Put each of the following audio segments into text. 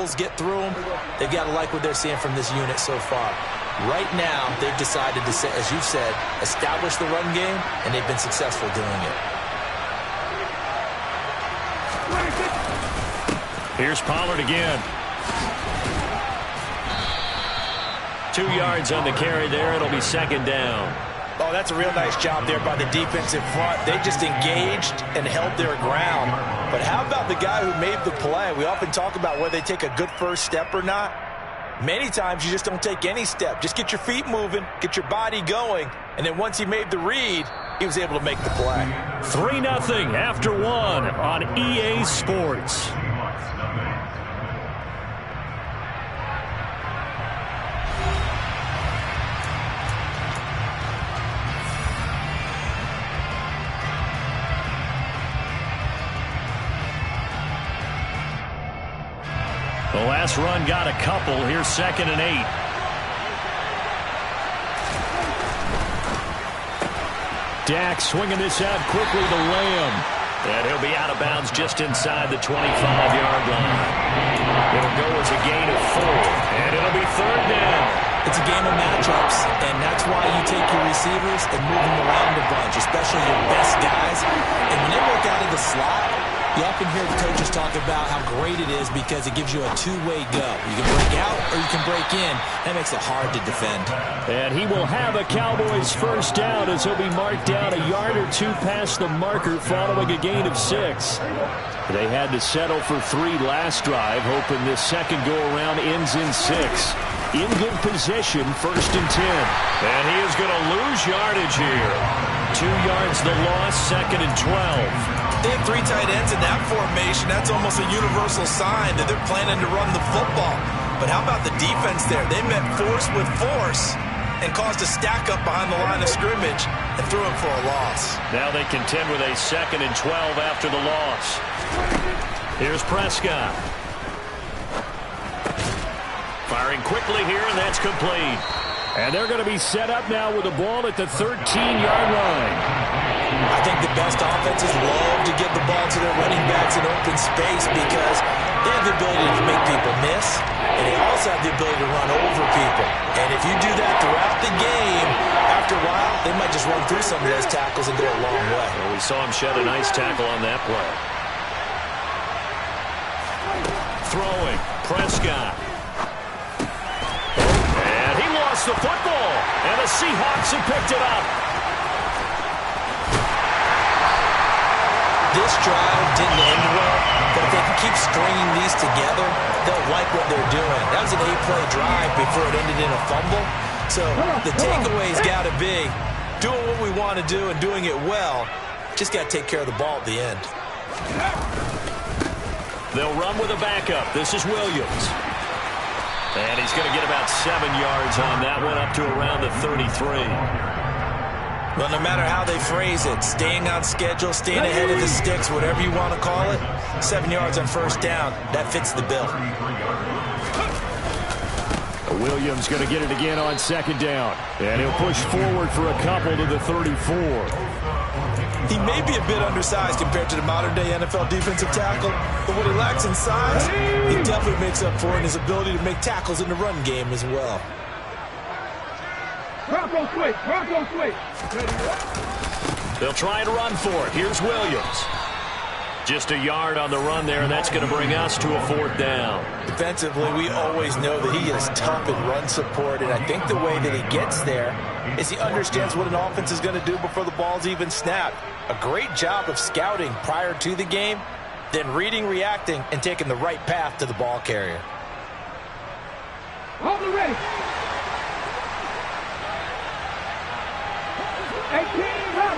holes get through them, they've got to like what they're seeing from this unit so far. Right now, they've decided to, as you've said, establish the run game, and they've been successful doing it. Here's Pollard again. 2 yards on the carry there. It'll be second down. Oh, that's a real nice job there by the defensive front. They just engaged and held their ground. But how about the guy who made the play? We often talk about whether they take a good first step or not. Many times you just don't take any step. Just get your feet moving, get your body going, and then once he made the read, he was able to make the play. 3-0 after 1 on EA Sports. The last run got a couple. Here's 2nd and 8. Dak swinging this out quickly to Lamb. And he'll be out of bounds just inside the 25-yard line. It'll go as a gain of 4. And it'll be 3rd down. It's a game of matchups, and that's why you take your receivers and move them around a bunch, especially your best guys. And when they work out of the slot, you often hear the coaches talk about how great it is because it gives you a two-way go. You can break out or you can break in. That makes it hard to defend. And he will have a Cowboys first down as he'll be marked down a yard or 2 past the marker following a gain of 6. They had to settle for 3 last drive, hoping this second go-around ends in 6. In good position, 1st and 10. And he is going to lose yardage here. 2 yards the loss, 2nd and 12. They have 3 tight ends in that formation. That's almost a universal sign that they're planning to run the football. But how about the defense there? They met force with force and caused a stack up behind the line of scrimmage and threw him for a loss. Now they contend with a 2nd and 12 after the loss. Here's Prescott. Firing quickly here, and that's complete. And they're going to be set up now with the ball at the 13-yard line. I think the best offenses love to give the ball to their running backs in open space because they have the ability to make people miss, and they also have the ability to run over people. And if you do that throughout the game, after a while, they might just run through some of those tackles and go a long way. Well, we saw him shed a nice tackle on that play. Throwing, Prescott. And he lost the football, and the Seahawks have picked it up. This drive didn't end well, but if they can keep stringing these together, they'll like what they're doing. That was an 8-play drive before it ended in a fumble. So the takeaway's got to be doing what we want to do and doing it well. Just got to take care of the ball at the end. They'll run with a backup. This is Williams. And he's going to get about 7 yards on that one, up to around the 33. Well, no matter how they phrase it, staying on schedule, staying ahead of the sticks, whatever you want to call it, 7 yards on first down, that fits the bill. Williams going to get it again on 2nd down. And he'll push forward for a couple to the 34. He may be a bit undersized compared to the modern-day NFL defensive tackle, but what he lacks in size, he definitely makes up for in his ability to make tackles in the run game as well. Bronco switch. They'll try and run for it. Here's Williams. Just a yard on the run there, and that's going to bring us to a 4th down. Defensively, we always know that he is tough in run support, and I think the way that he gets there is he understands what an offense is going to do before the ball's even snapped. A great job of scouting prior to the game, then reading, reacting, and taking the right path to the ball carrier. Hold the ready.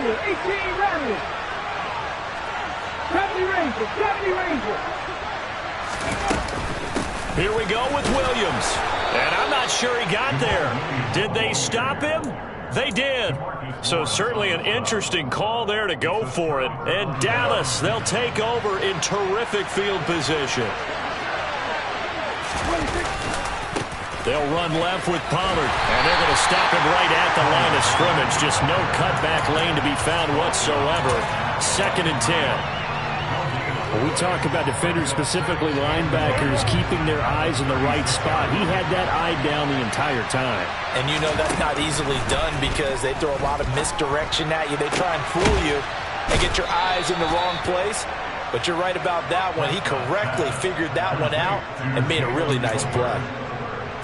18 Rattler. 70 Ranger. Here we go with Williams. And I'm not sure he got there. Did they stop him? They did. So certainly an interesting call there to go for it. And Dallas, they'll take over in terrific field position. They'll run left with Pollard, and they're going to stop him right at the line of scrimmage. Just no cutback lane to be found whatsoever. 2nd and 10. When we talk about defenders, specifically linebackers, keeping their eyes in the right spot, he had that eye down the entire time. And you know that's not easily done because they throw a lot of misdirection at you. They try and fool you and get your eyes in the wrong place. But you're right about that one. He correctly figured that one out and made a really nice play.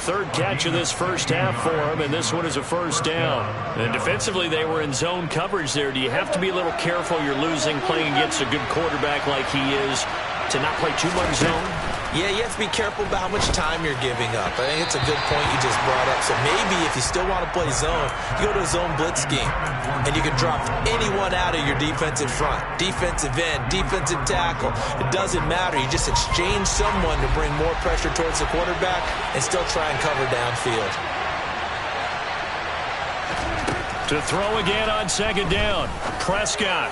Third catch of this first half for him, and this one is a first down. And defensively, they were in zone coverage there. Do you have to be a little careful you're losing playing against a good quarterback like he is to not play too much zone? Yeah, you have to be careful about how much time you're giving up. I think it's a good point you just brought up. So maybe if you still want to play zone, you go to a zone blitz scheme. And you can drop anyone out of your defensive front. Defensive end, defensive tackle. It doesn't matter. You just exchange someone to bring more pressure towards the quarterback and still try and cover downfield. To throw again on second down. Prescott.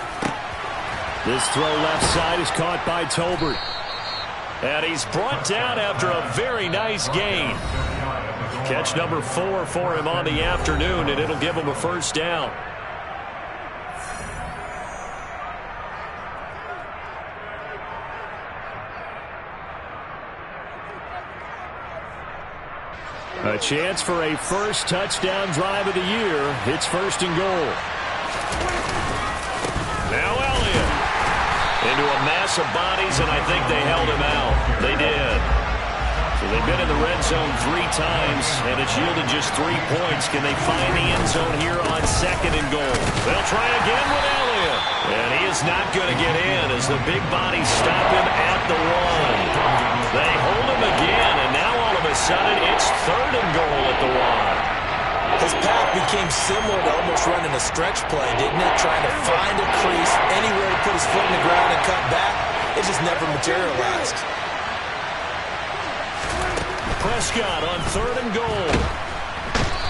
This throw left side is caught by Tolbert. And he's brought down after a very nice gain. Catch number 4 for him on the afternoon, and it'll give him a first down. A chance for a first touchdown drive of the year. It's first and goal. Now Elliott. Into a mass of bodies, and I think they held him out. They did. So they've been in the red zone 3 times, and it's yielded just 3 points. Can they find the end zone here on second and goal? They'll try again with Elliott. And he is not going to get in as the big bodies stop him at the 1. They hold him again, and now all of a sudden it's third and goal at the 1. His path became similar to almost running a stretch play, didn't it? Trying to find a crease, anywhere to put his foot in the ground and cut back. It just never materialized. Prescott on third and goal.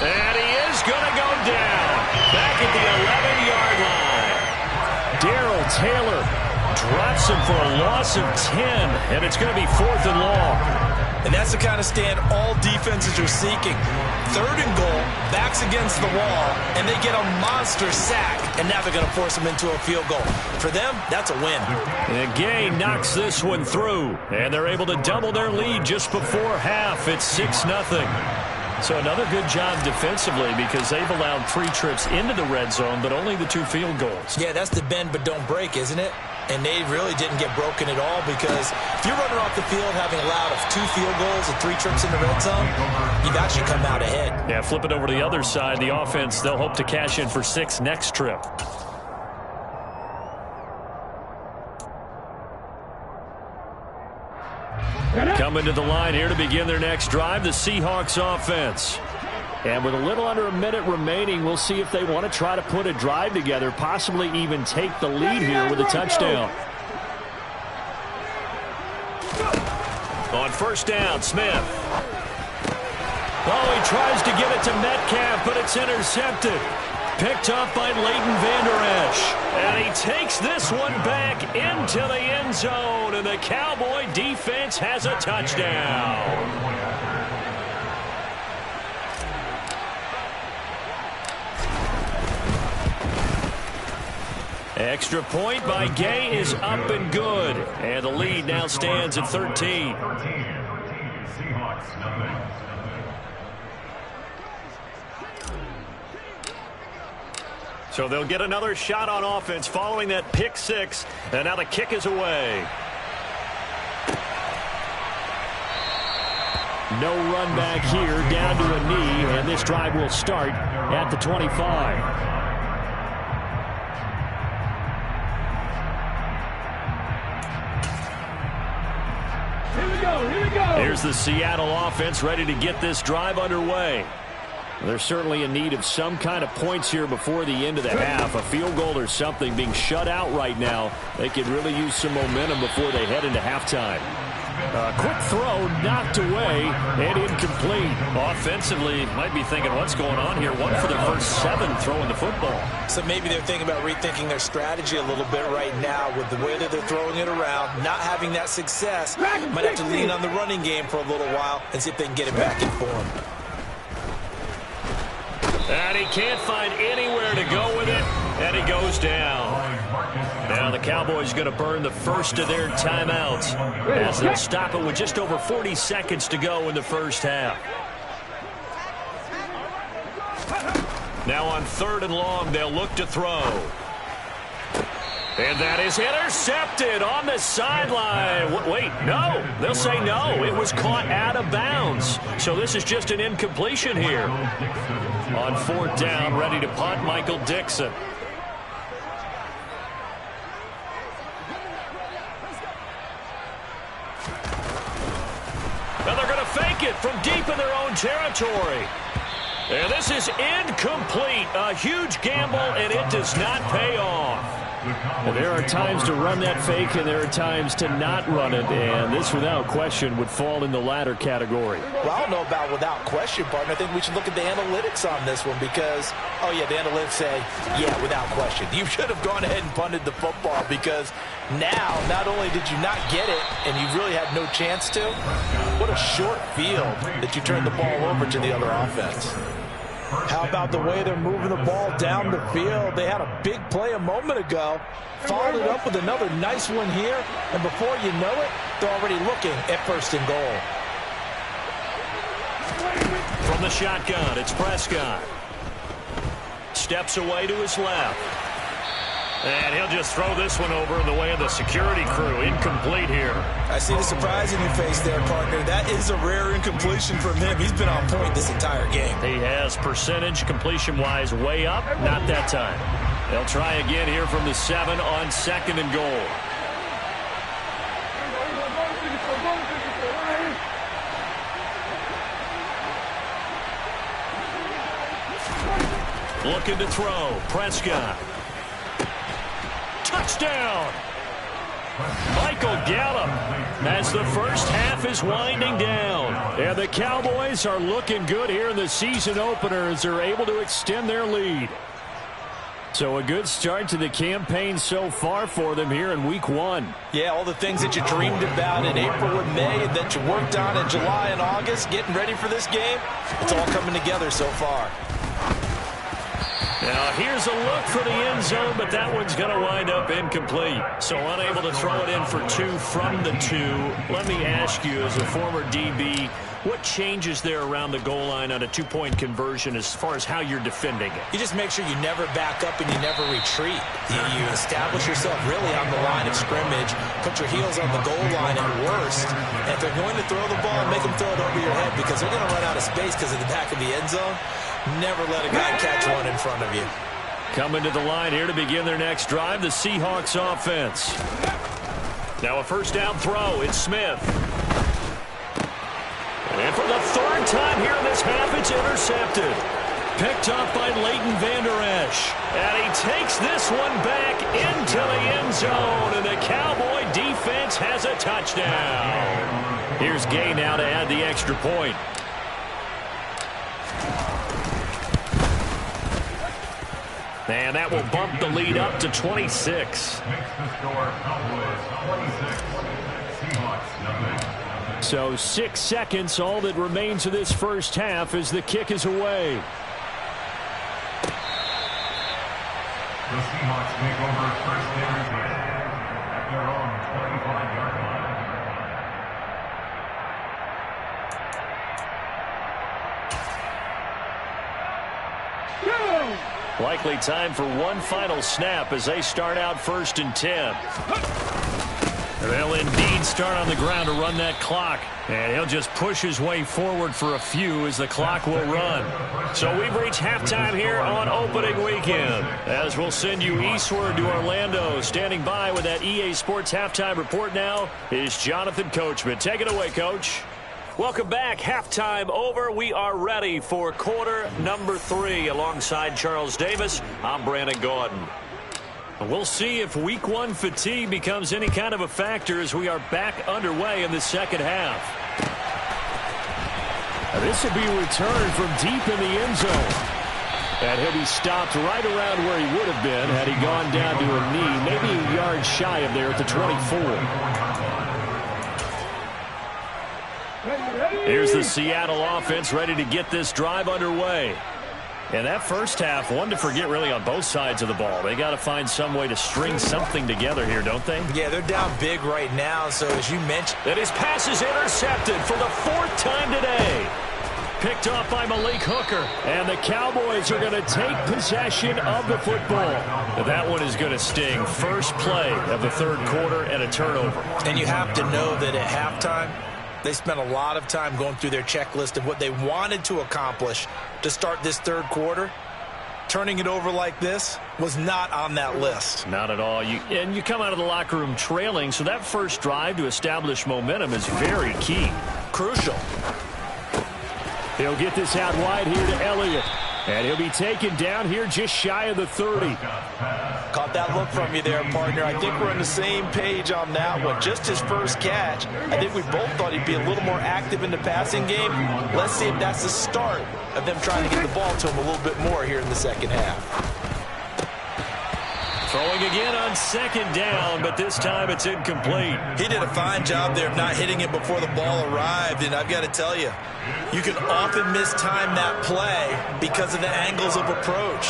And he is going to go down. Back at the 11-yard line. Darrell Taylor drops him for a loss of 10, and it's going to be fourth and long. And that's the kind of stand all defenses are seeking. Third and goal, backs against the wall, and they get a monster sack. And now they're going to force them into a field goal. For them, that's a win. And Gay knocks this one through. And they're able to double their lead just before half. It's 6-0. So another good job defensively because they've allowed 3 trips into the red zone, but only the 2 field goals. Yeah, that's the bend but don't break, isn't it? And they really didn't get broken at all because if you're running off the field having allowed 2 field goals and 3 trips in the red zone, you've actually come out ahead. Yeah, flip it over to the other side. The offense, they'll hope to cash in for 6 next trip. Coming to the line here to begin their next drive, the Seahawks offense. And with a little under a minute remaining, we'll see if they want to try to put a drive together, possibly even take the lead here with a touchdown. On first down, Smith. Oh, he tries to give it to Metcalf, but it's intercepted. Picked up by Leighton Vander Esch. And he takes this one back into the end zone, and the Cowboy defense has a touchdown. Extra point by Gay is up and good. And the lead now stands at 13. So they'll get another shot on offense following that pick 6. And now the kick is away. No run back here, down to a knee. And this drive will start at the 25. Here we go. Here's the Seattle offense ready to get this drive underway. They're certainly in need of some kind of points here before the end of the half. A field goal or something. Being shut out right now, they could really use some momentum before they head into halftime. A quick throw knocked away and incomplete. Offensively, might be thinking what's going on here. 1 for their first 7 throwing the football. So maybe they're thinking about rethinking their strategy a little bit right now with the way that they're throwing it around, not having that success. Might have to lean on the running game for a little while and see if they can get it back in form. And he can't find anywhere to go with it, and he goes down. Now Now the Cowboys going to burn the first of their timeouts as they'll stop it with just over 40 seconds to go in the first half. Now on 3rd and long, they'll look to throw. And that is intercepted on the sideline. Wait, no. They'll say no. It was caught out of bounds. So this is just an incompletion here. On 4th down, ready to punt, Michael Dixon. Now they're going to fake it from deep in their own territory. And this is incomplete. A huge gamble, and it does not pay off. And there are times to run that fake, and there are times to not run it, and this, without question, would fall in the latter category. Well, I don't know about without question, partner. I think we should look at the analytics on this one because, oh, yeah, the analytics say, yeah, without question. You should have gone ahead and punted the football because now, not only did you not get it, and you really had no chance to, what a short field that you turned the ball over to the other offense. How about the way they're moving the ball down the field? They had a big play a moment ago, followed it up with another nice one here, and before you know it, they're already looking at 1st and goal. From the shotgun, it's Prescott. Steps away to his left. And he'll just throw this one over in the way of the security crew. Incomplete here. I see the surprise in your face there, partner. That is a rare incompletion from him. He's been on point this entire game. He has percentage completion-wise way up. Not that time. They'll try again here from the 7 on 2nd and goal. Looking to throw. Prescott. Touchdown! Michael Gallup as the first half is winding down. And the Cowboys are looking good here in the season opener as they're able to extend their lead. So a good start to the campaign so far for them here in week 1. Yeah, all the things that you dreamed about in April and May that you worked on in July and August, getting ready for this game, it's all coming together so far. Now, here's a look for the end zone, but that one's going to wind up incomplete. So unable to throw it in for 2 from the 2. Let me ask you, as a former DB, what changes there around the goal line on a 2-point conversion as far as how you're defending it? You just make sure you never back up and you never retreat. You establish yourself really on the line of scrimmage, put your heels on the goal line at worst. And if they're going to throw the ball, make them throw it over your head because they're going to run out of space because of the back of the end zone. Never let a guy catch one in front of you. Coming to the line here to begin their next drive, the Seahawks offense. Now a 1st down throw. It's Smith. And for the 3rd time here in this half, it's intercepted. Picked up by Leighton Vander Esch. And he takes this one back into the end zone. And the Cowboy defense has a touchdown. Here's Gay now to add the extra point. And that will bump the lead up to 26. So 6 seconds, all that remains of this first half as the kick is away. The Seahawks make over 1st down at their own 25-yard line. Likely time for one final snap as they start out 1st and 10. They'll indeed start on the ground to run that clock. And he'll just push his way forward for a few as the clock will run. So we've reached halftime here on opening weekend. As we'll send you eastward to Orlando. Standing by with that EA Sports halftime report now is Jonathan Coachman. Take it away, Coach. Welcome back. Halftime over. We are ready for quarter number 3. Alongside Charles Davis, I'm Brandon Gordon. We'll see if week 1 fatigue becomes any kind of a factor as we are back underway in the second half. This will be a return from deep in the end zone. And he'll be stopped right around where he would have been had he gone down to a knee, maybe a yard shy of there at the 24. Here's the Seattle offense ready to get this drive underway. And that first half, one to forget really on both sides of the ball. They got to find some way to string something together here, don't they? Yeah, they're down big right now, so as you mentioned. And his pass is intercepted for the 4th time today. Picked off by Malik Hooker. And the Cowboys are going to take possession of the football. But that one is going to sting. First play of the 3rd quarter and a turnover. And you have to know that at halftime, they spent a lot of time going through their checklist of what they wanted to accomplish to start this 3rd quarter. Turning it over like this was not on that list. Not at all. And you come out of the locker room trailing, so that first drive to establish momentum is very key. Crucial. He'll get this out wide here to Elliott. And he'll be taken down here just shy of the 30. Caught that look from you there, partner. I think we're on the same page on that one. Just his first catch. I think we both thought he'd be a little more active in the passing game. Let's see if that's the start of them trying to get the ball to him a little bit more here in the second half. Throwing again on 2nd down, but this time it's incomplete. He did a fine job there of not hitting it before the ball arrived, and I've got to tell you, you can often mistime that play because of the angles of approach.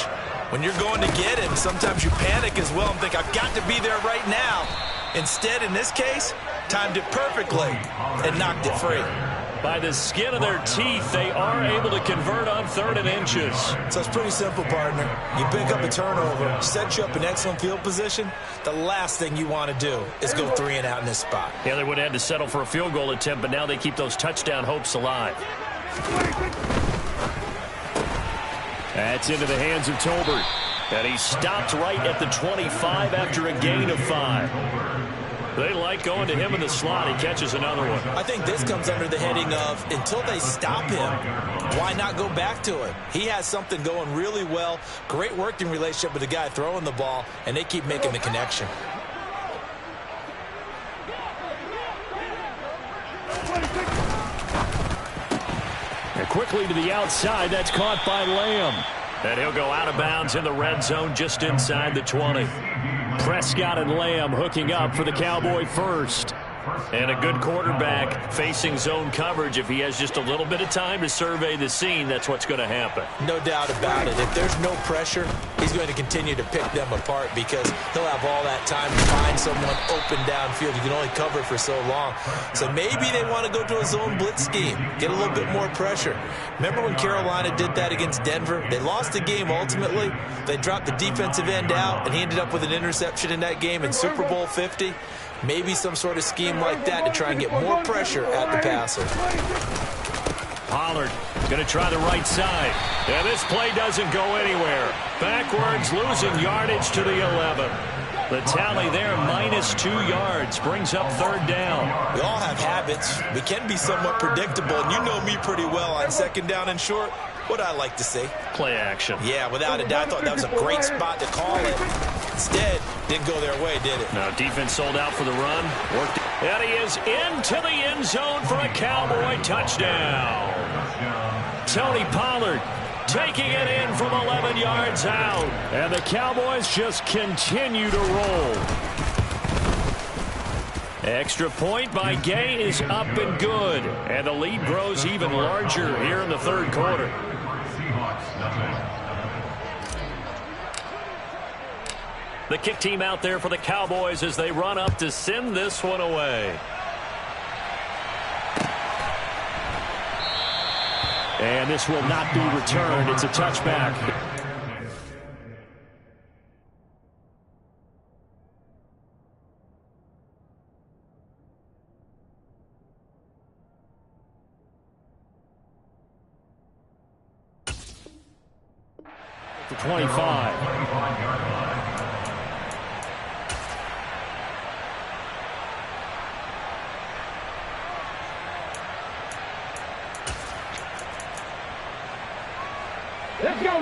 When you're going to get him, sometimes you panic as well and think, I've got to be there right now. Instead, in this case, timed it perfectly and knocked it free. By the skin of their teeth, they are able to convert on 3rd and inches. So it's pretty simple, partner. You pick up a turnover, set you up in excellent field position. The last thing you want to do is go 3 and out in this spot. Yeah, they would have had to settle for a field goal attempt, but now they keep those touchdown hopes alive. That's into the hands of Tolbert. And he stopped right at the 25 after a gain of 5. They like going to him in the slot. He catches another one. I think this comes under the heading of until they stop him, why not go back to him? He has something going really well. Great working relationship with the guy throwing the ball, and they keep making the connection. And quickly to the outside. That's caught by Lamb. And he'll go out of bounds in the red zone just inside the 20. Prescott and Lamb hooking up for the Cowboy first. And a good quarterback facing zone coverage. If he has just a little bit of time to survey the scene, that's what's going to happen. No doubt about it. If there's no pressure, he's going to continue to pick them apart because he'll have all that time to find someone open downfield. You can only cover for so long. So maybe they want to go to a zone blitz scheme, get a little bit more pressure. Remember when Carolina did that against Denver? They lost the game ultimately. They dropped the defensive end out, and he ended up with an interception in that game in Super Bowl 50. Maybe some sort of scheme like that to try and get more pressure at the passer. Pollard going to try the right side. And this play doesn't go anywhere. Backwards, losing yardage to the 11. The tally there, -2 yards, brings up 3rd down. We all have habits. We can be somewhat predictable, and you know me pretty well on 2nd down and short. What I like to see. Play action. Yeah, without a doubt, I thought that was a great spot to call it. Instead, didn't go their way, did it? No, defense sold out for the run. Worked. And he is into the end zone for a Cowboy touchdown. Tony Pollard taking it in from 11 yards out. And the Cowboys just continue to roll. Extra point by Gay is up and good. And the lead grows even larger here in the 3rd quarter. The kick team out there for the Cowboys as they run up to send this one away. And this will not be returned. It's a touchback. The 25.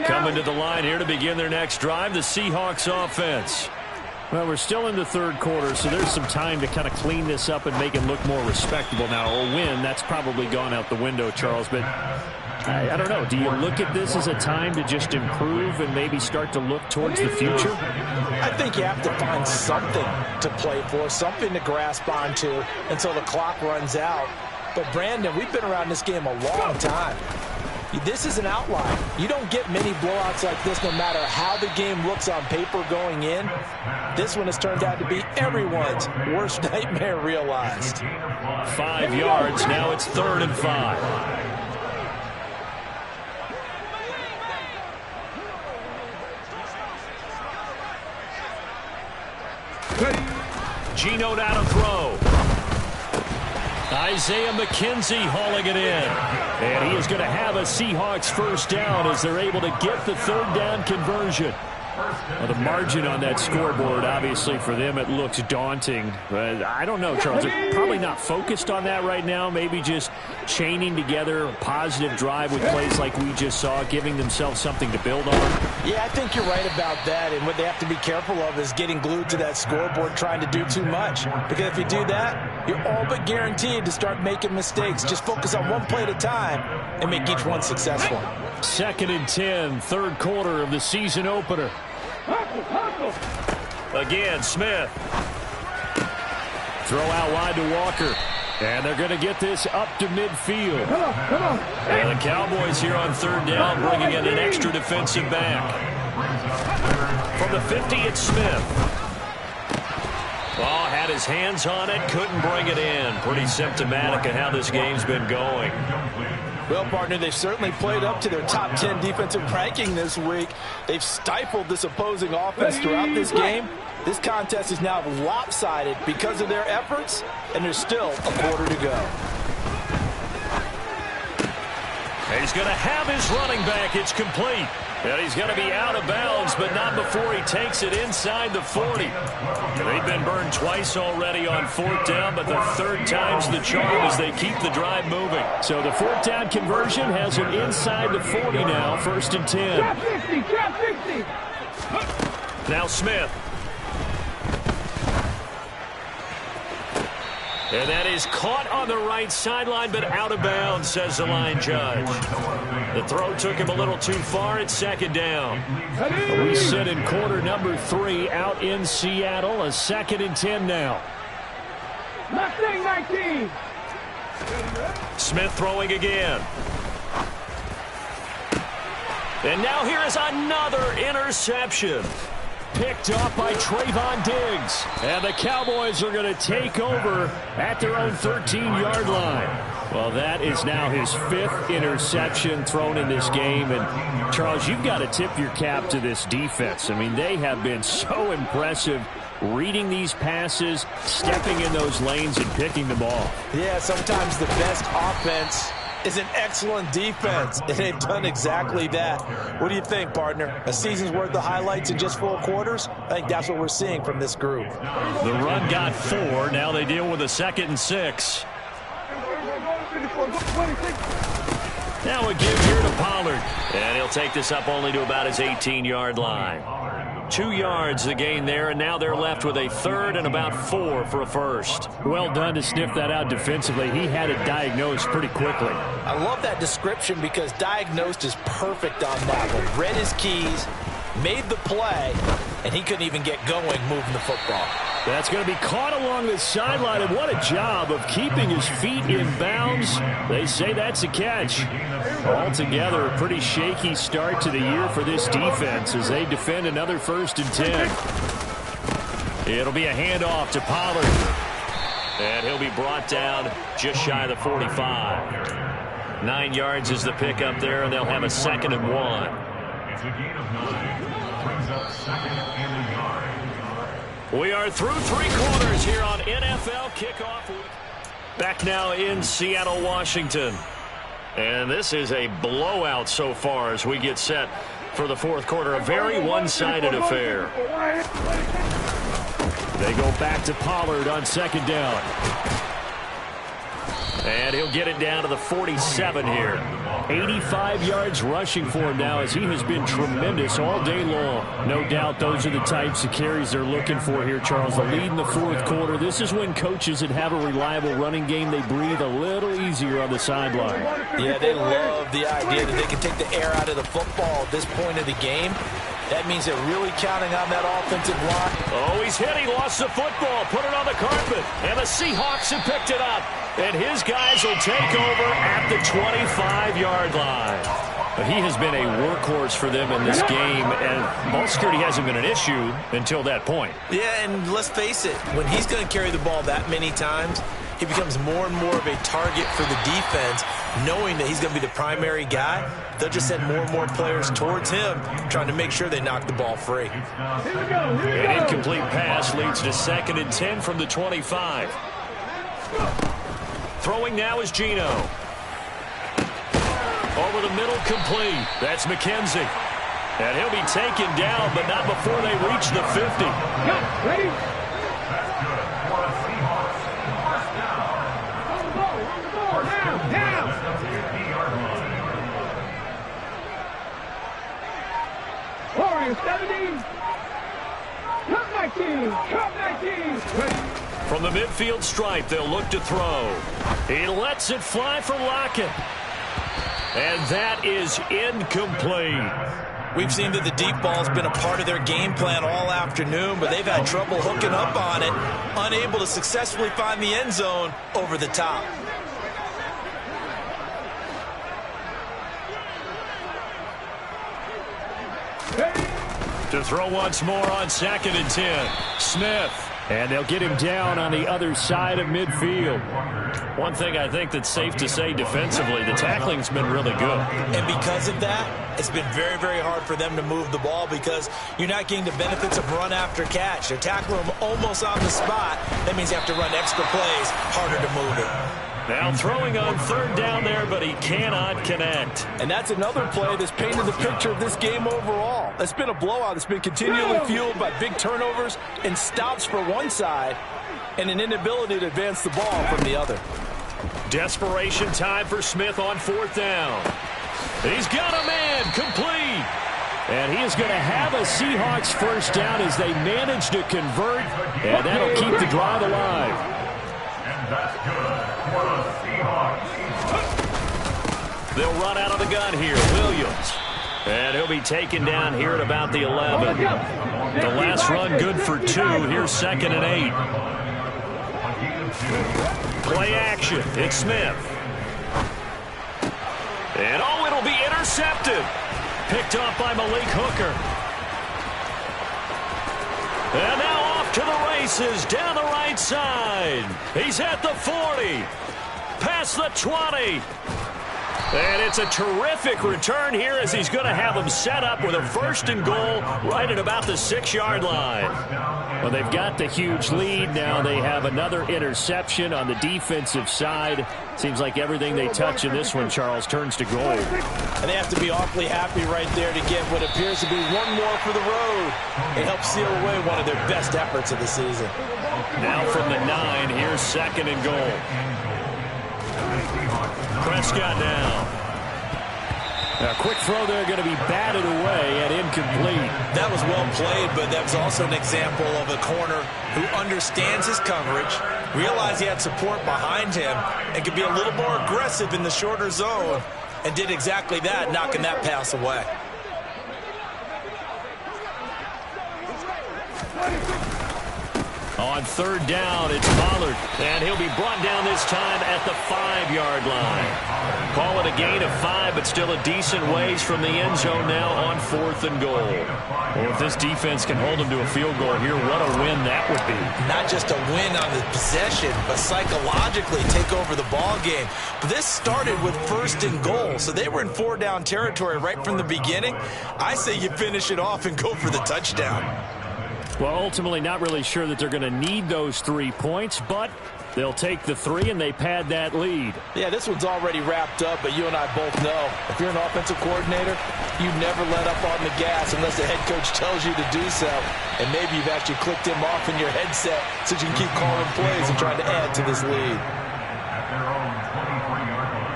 Coming to the line here to begin their next drive, the Seahawks offense. Well, we're still in the 3rd quarter, so there's some time to kind of clean this up and make it look more respectable. Now, a win, that's probably gone out the window, Charles, but I don't know. Do you look at this as a time to just improve and maybe start to look towards the future? I think you have to find something to play for, something to grasp onto until the clock runs out. But, Brandon, we've been around this game a long time. This is an outlier. You don't get many blowouts like this no matter how the game looks on paper going in. This one has turned out to be everyone's worst nightmare realized. 5 yards. Now it's 3rd and 5. Geno now to throw. Isaiah McKenzie hauling it in. And he is going to have a Seahawks first down as they're able to get the 3rd down conversion. Well, the margin on that scoreboard, obviously, for them, it looks daunting. But I don't know, Charles. They're probably not focused on that right now. Maybe just chaining together a positive drive with plays like we just saw, giving themselves something to build on. Yeah, I think you're right about that. And what they have to be careful of is getting glued to that scoreboard trying to do too much. Because if you do that, you're all but guaranteed to start making mistakes. Just focus on one play at a time and make each one successful. 2nd and 10, 3rd quarter of the season opener. Again, Smith. Throw out wide to Walker. And they're going to get this up to midfield. Come on. And the Cowboys here on 3rd down, bringing in an extra defensive back. From the 50, it's Smith. Oh, had his hands on it, couldn't bring it in. Pretty symptomatic of how this game's been going. Well, partner, they've certainly played up to their top 10 defensive ranking this week. They've stifled this opposing offense throughout this game. This contest is now lopsided because of their efforts, and there's still a quarter to go. He's going to have his running back. It's complete. And he's going to be out of bounds, but not before he takes it inside the 40. They've been burned twice already on 4th down, but the 3rd time's the charm as they keep the drive moving. So the 4th down conversion has him inside the 40 now, 1st and 10. Trap 60. Now Smith. And that is caught on the right sideline, but out of bounds, says the line judge. The throw took him a little too far. It's 2nd down. We sit in quarter number 3 out in Seattle. A 2nd and 10 now. 19. Smith throwing again. And now here is another interception. Picked off by Trayvon Diggs. And the Cowboys are going to take over at their own 13-yard line. Well, that is now his 5th interception thrown in this game. And, Charles, you've got to tip your cap to this defense. I mean, they have been so impressive reading these passes, stepping in those lanes, and picking them off. Yeah, sometimes the best offense is an excellent defense, and they've done exactly that. What do you think, partner? A season's worth of highlights in just 4 quarters? I think that's what we're seeing from this group. The run got 4. Now they deal with a 2nd and 6. Now a give here to Pollard. And he'll take this up only to about his 18-yard line. 2 yards the gain there, and now they're left with a 3rd and about 4 for a first. Well done to sniff that out defensively. He had it diagnosed pretty quickly. I love that description because diagnosed is perfect on that one. Read his keys, made the play, and he couldn't even get going moving the football. That's going to be caught along the sideline, and what a job of keeping his feet in bounds. They say that's a catch. Altogether, a pretty shaky start to the year for this defense as they defend another 1st and 10. It'll be a handoff to Pollard. And he'll be brought down just shy of the 45. 9 yards is the pickup there, and they'll have a 2nd and 1. It's a gain of 9. Brings up 2nd and a yard. We are through 3 quarters here on NFL Kickoff Week. Back now in Seattle, Washington. And this is a blowout so far as we get set for the 4th quarter. A very one-sided affair. They go back to Pollard on 2nd down. And he'll get it down to the 47 here. 85 yards rushing for him now as he has been tremendous all day long. No doubt those are the types of carries they're looking for here, Charles. The lead in the 4th quarter. This is when coaches that have a reliable running game, they breathe a little easier on the sideline. Yeah, they love the idea that they can take the air out of the football at this point of the game. That means they're really counting on that offensive line. Oh, he's hit. He lost the football. Put it on the carpet. And the Seahawks have picked it up. And his guys will take over at the 25-yard line. He has been a workhorse for them in this game, and ball security hasn't been an issue until that point. Yeah, and let's face it, when he's going to carry the ball that many times, he becomes more and more of a target for the defense, knowing that he's going to be the primary guy. They'll just send more and more players towards him, trying to make sure they knock the ball free. An incomplete pass leads to 2nd and 10 from the 25. Throwing now is Geno. Over the middle, complete. That's McKenzie. And he'll be taken down, but not before they reach the 50. Ready? Down. 70. Cut 19. From the midfield stripe, they'll look to throw. He lets it fly for Lockett. And that is incomplete. We've seen that the deep ball's been a part of their game plan all afternoon, but they've had trouble hooking up on it, unable to successfully find the end zone over the top. To throw once more on 2nd and 10. Smith. And they'll get him down on the other side of midfield. One thing I think that's safe to say defensively, the tackling's been really good. And because of that, it's been very, very hard for them to move the ball because you're not getting the benefits of run after catch. They're tackling him almost on the spot. That means you have to run extra plays, harder to move it. Now throwing on 3rd down there, but he cannot connect. And that's another play that's painted the picture of this game overall. It's been a blowout. It's been continually fueled by big turnovers and stops for one side and an inability to advance the ball from the other. Desperation time for Smith on 4th down. He's got a man, complete. And he is going to have a Seahawks 1st down as they manage to convert, and that'll keep the drive alive. And that's good for the Seahawks. They'll run out of the gun here. Williams. And he'll be taken down here at about the 11. The last run good for 2. Here's 2nd and 8. Play action. It's Smith. And oh, it'll be intercepted. Picked off by Malik Hooker. And now off to the races down the right side. He's at the 40. Past the 20. And it's a terrific return here as he's going to have them set up with a 1st and goal right at about the 6-yard line. Well, they've got the huge lead. Now they have another interception on the defensive side. Seems like everything they touch in this one, Charles, turns to gold. And they have to be awfully happy right there to get what appears to be one more for the road. It helps seal away one of their best efforts of the season. Now from the 9, here's 2nd and goal. Prescott now. A quick throw there, going to be batted away and incomplete. That was well played, but that was also an example of a corner who understands his coverage, realized he had support behind him, and could be a little more aggressive in the shorter zone, and did exactly that, knocking that pass away. On 3rd down, it's Pollard, and he'll be brought down this time at the 5-yard line. Call it a gain of 5, but still a decent ways from the end zone now on 4th and goal. Well, if this defense can hold them to a field goal here, what a win that would be. Not just a win on the possession, but psychologically take over the ball game. But this started with 1st and goal, so they were in 4-down territory right from the beginning. I say you finish it off and go for the touchdown. Well, ultimately not really sure that they're going to need those 3 points, but they'll take the 3 and they pad that lead. Yeah, this one's already wrapped up, but you and I both know if you're an offensive coordinator, you never let up on the gas unless the head coach tells you to do so. And maybe you've actually clicked him off in your headset so you can keep calling plays and trying to add to this lead. At their own 23-yard line.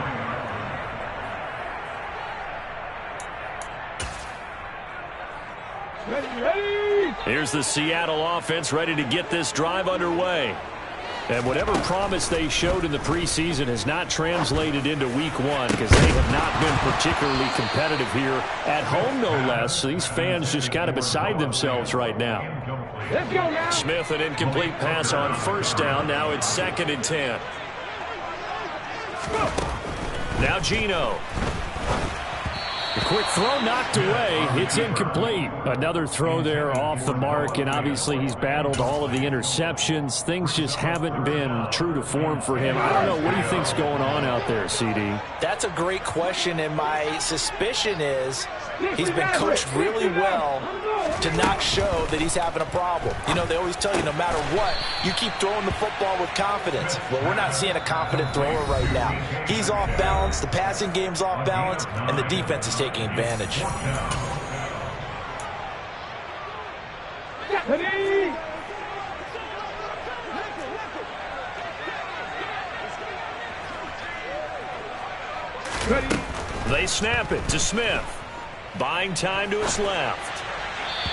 Here's the Seattle offense ready to get this drive underway. And whatever promise they showed in the preseason has not translated into week 1 because they have not been particularly competitive here at home, no less. So these fans just kind of beside themselves right now. Let's go now. Smith, an incomplete pass on 1st down. Now it's 2nd and 10. Now Geno. The quick throw knocked away. It's incomplete. Another throw there off the mark, and obviously he's battled all of the interceptions. Things just haven't been true to form for him. I don't know. What do you think's going on out there, CD? That's a great question, and my suspicion is he's been coached really well to not show that he's having a problem. You know, they always tell you no matter what, you keep throwing the football with confidence. Well, we're not seeing a confident thrower right now. He's off balance, the passing game's off balance, and the defense is taking advantage. They snap it to Smith. Buying time to his left.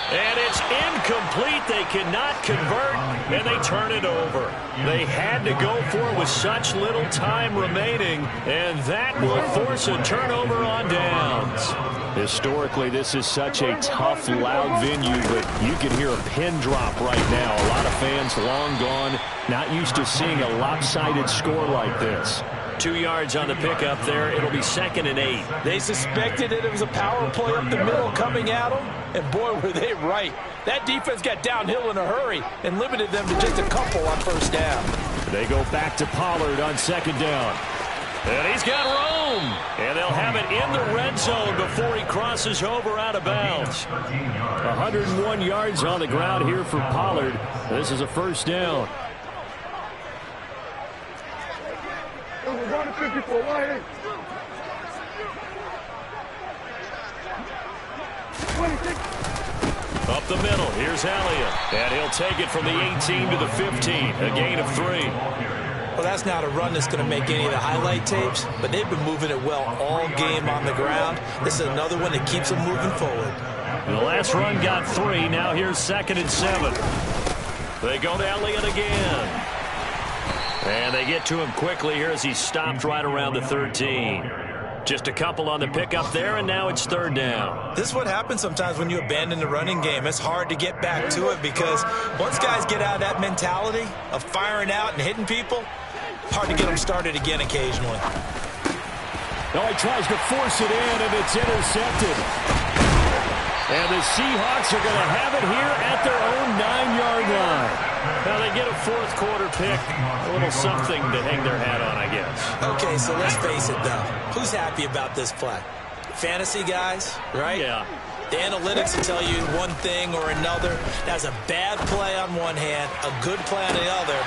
And it's incomplete. They cannot convert, and they turn it over. They had to go for it with such little time remaining, and that will force a turnover on downs. Historically, this is such a tough, loud venue, but you can hear a pin drop right now. A lot of fans long gone, not used to seeing a lopsided score like this. 2 yards on the pickup there. It'll be 2nd and 8. They suspected it was a power play up the middle coming at them, and boy, were they right. That defense got downhill in a hurry and limited them to just a couple on first down. They go back to Pollard on 2nd down. And he's got room. And they'll have it in the red zone before he crosses over out of bounds. 101 yards on the ground here for Pollard. This is a first down. Up the middle, here's Elliott. And he'll take it from the 18 to the 15, a gain of 3. Well, that's not a run that's going to make any of the highlight tapes, but they've been moving it well all game on the ground. This is another one that keeps them moving forward. The last run got 3. Now here's 2nd and 7. They go to Elliott again. And they get to him quickly here as he's stopped right around the 13. Just a couple on the pickup there, and now it's 3rd down. This is what happens sometimes when you abandon the running game. It's hard to get back to it because once guys get out of that mentality of firing out and hitting people, hard to get them started again occasionally. Oh, he tries to force it in, and it's intercepted. And the Seahawks are going to have it here at their own 9-yard line. Now they get a 4th quarter pick, a little something to hang their hat on, I guess. Okay, so let's face it, though. Who's happy about this play? Fantasy guys, right? Yeah. The analytics will tell you one thing or another. That's a bad play on one hand, a good play on the other,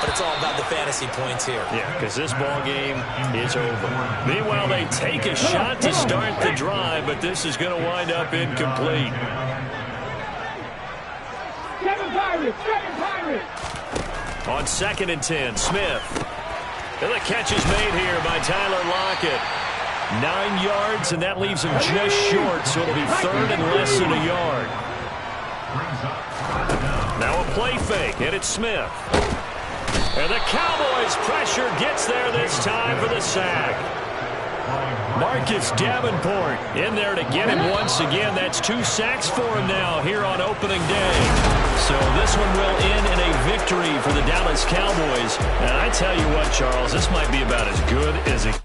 but it's all about the fantasy points here. Yeah, because this ball game is over. Meanwhile, they take a shot to start the drive, but this is going to wind up incomplete. On 2nd and 10, Smith. And the catch is made here by Tyler Lockett. 9 yards, and that leaves him just short, so it'll be 3rd and less than a yard. Now a play fake, and it's Smith. And the Cowboys' pressure gets there this time for the sack. Marcus Davenport in there to get him once again. That's 2 sacks for him now here on opening day. So this one will end in a victory for the Dallas Cowboys. And I tell you what, Charles, this might be about as good as it.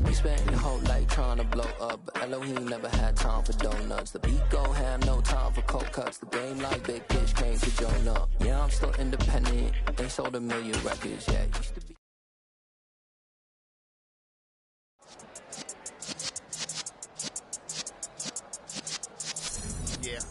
We spent your whole life trying to blow up, but Elohim never had time for donuts. The beat gon' have no time for cold cuts. The game like Big Fish came to join up. Yeah, I'm still independent. Ain't sold a million records yet. Used to be. Yeah.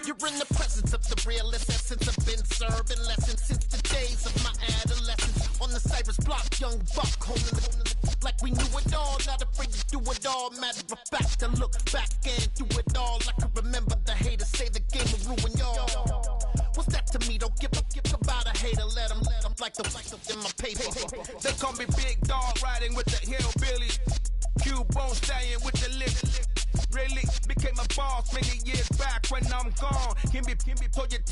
You're in the presence of the realest essence. I've been serving lessons since the days of my adolescence. On the Cypress block, young buck holding the like we knew it all. Not afraid to do it all. Matter of fact, to look back and do it all. I can remember the haters say the game will ruin y'all. What's that to me? Don't give about a hater. Let them like the in my paper. They call me Big Dog, riding with the hillbillies. Cubone staying with the lick. Really became a boss many years back when I'm gone. Can be pull your